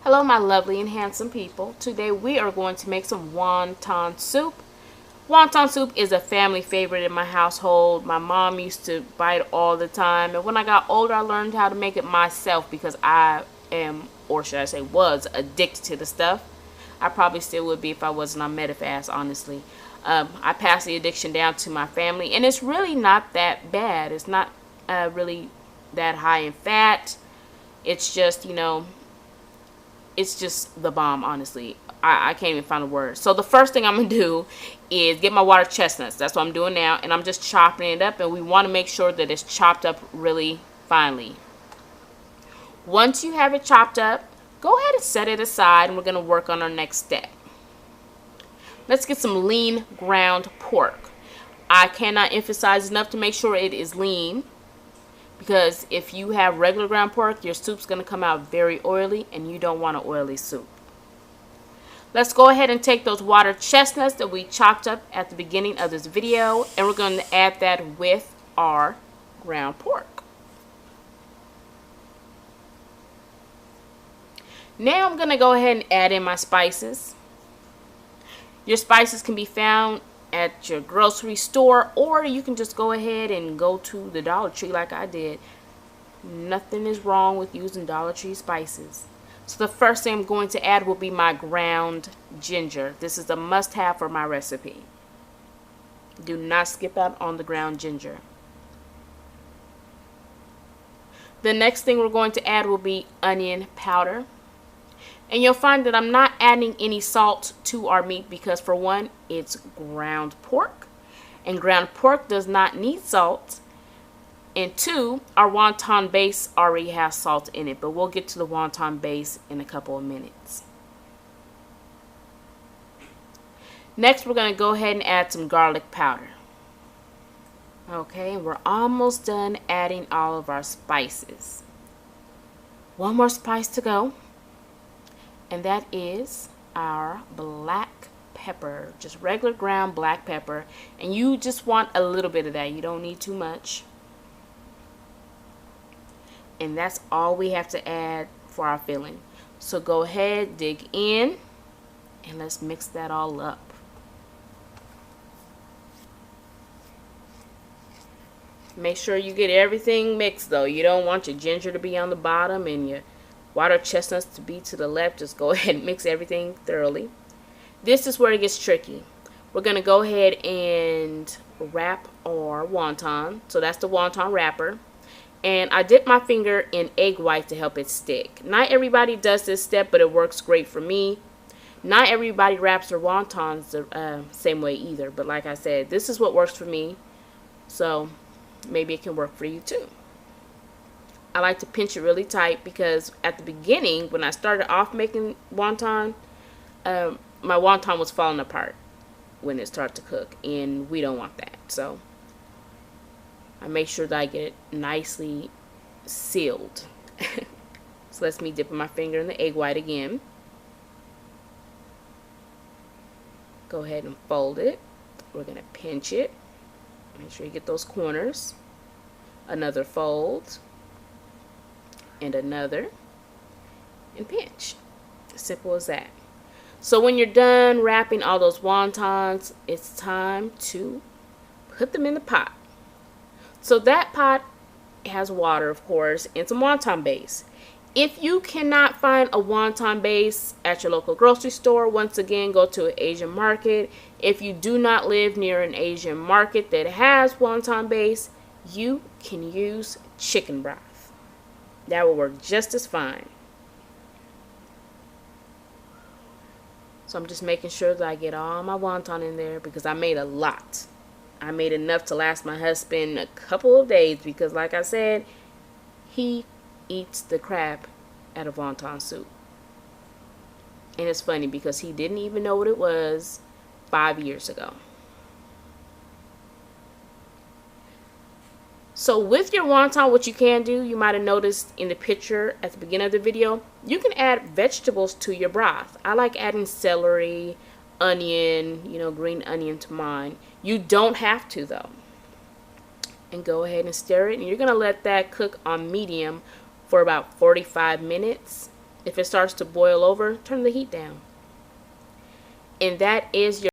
Hello my lovely and handsome people. Today we are going to make some wonton soup. Wonton soup is a family favorite in my household. My mom used to buy it all the time, and when I got older I learned how to make it myself because I am, or should I say was, addicted to the stuff. I probably still would be if I wasn't on Medifast, honestly. I passed the addiction down to my family, and it's really not that bad. It's not really that high in fat. It's just, it's just the bomb, honestly. I can't even find a word. So the first thing I'm going to do is get my water chestnuts. That's what I'm doing now. And I'm just chopping it up. And we want to make sure that it's chopped up really finely. Once you have it chopped up, go ahead and set it aside. And we're going to work on our next step. Let's get some lean ground pork. I cannot emphasize enough to make sure it is lean, because if you have regular ground pork, your soup's going to come out very oily, and you don't want an oily soup. Let's go ahead and take those water chestnuts that we chopped up at the beginning of this video, and we're going to add that with our ground pork. Now I'm going to go ahead and add in my spices. Your spices can be found at your grocery store, or you can just go ahead and go to the Dollar Tree like I did. Nothing is wrong with using Dollar Tree spices. So the first thing I'm going to add will be my ground ginger. This is a must-have for my recipe. Do not skip out on the ground ginger. The next thing we're going to add will be onion powder. And you'll find that I'm not adding any salt to our meat because, for one, it's ground pork, and ground pork does not need salt. And two, our wonton base already has salt in it, but we'll get to the wonton base in a couple of minutes. Next, we're going to go ahead and add some garlic powder. Okay, we're almost done adding all of our spices. One more spice to go. And that is our black pepper, just regular ground black pepper. And you just want a little bit of that. You don't need too much. And that's all we have to add for our filling. So go ahead, dig in, and let's mix that all up. Make sure you get everything mixed though. You don't want your ginger to be on the bottom and your water chestnuts to be to the left. Just go ahead and mix everything thoroughly. This is where it gets tricky. We're going to go ahead and wrap our wonton. So that's the wonton wrapper. And I dip my finger in egg white to help it stick. Not everybody does this step, but it works great for me. Not everybody wraps their wontons the same way either. But like I said, this is what works for me. So maybe it can work for you too. I like to pinch it really tight because at the beginning, when I started off making wonton, my wonton was falling apart when it started to cook, and we don't want that. So I make sure that I get it nicely sealed. So let's me dip my finger in the egg white again. Go ahead and fold it. We're going to pinch it. Make sure you get those corners. Another fold. And another, and pinch. Simple as that. So when you're done wrapping all those wontons, it's time to put them in the pot. So that pot has water, of course, and some wonton base. If you cannot find a wonton base at your local grocery store, once again, go to an Asian market. If you do not live near an Asian market that has wonton base, you can use chicken broth. That will work just as fine. So I'm just making sure that I get all my wonton in there because I made a lot. I made enough to last my husband a couple of days because, like I said, he eats the crap out of wonton soup. And it's funny because he didn't even know what it was 5 years ago. So with your wonton, what you can do, you might have noticed in the picture at the beginning of the video, you can add vegetables to your broth. I like adding celery, onion, green onion to mine. You don't have to though. And go ahead and stir it. And you're going to let that cook on medium for about 45 minutes. If it starts to boil over, turn the heat down. And that is your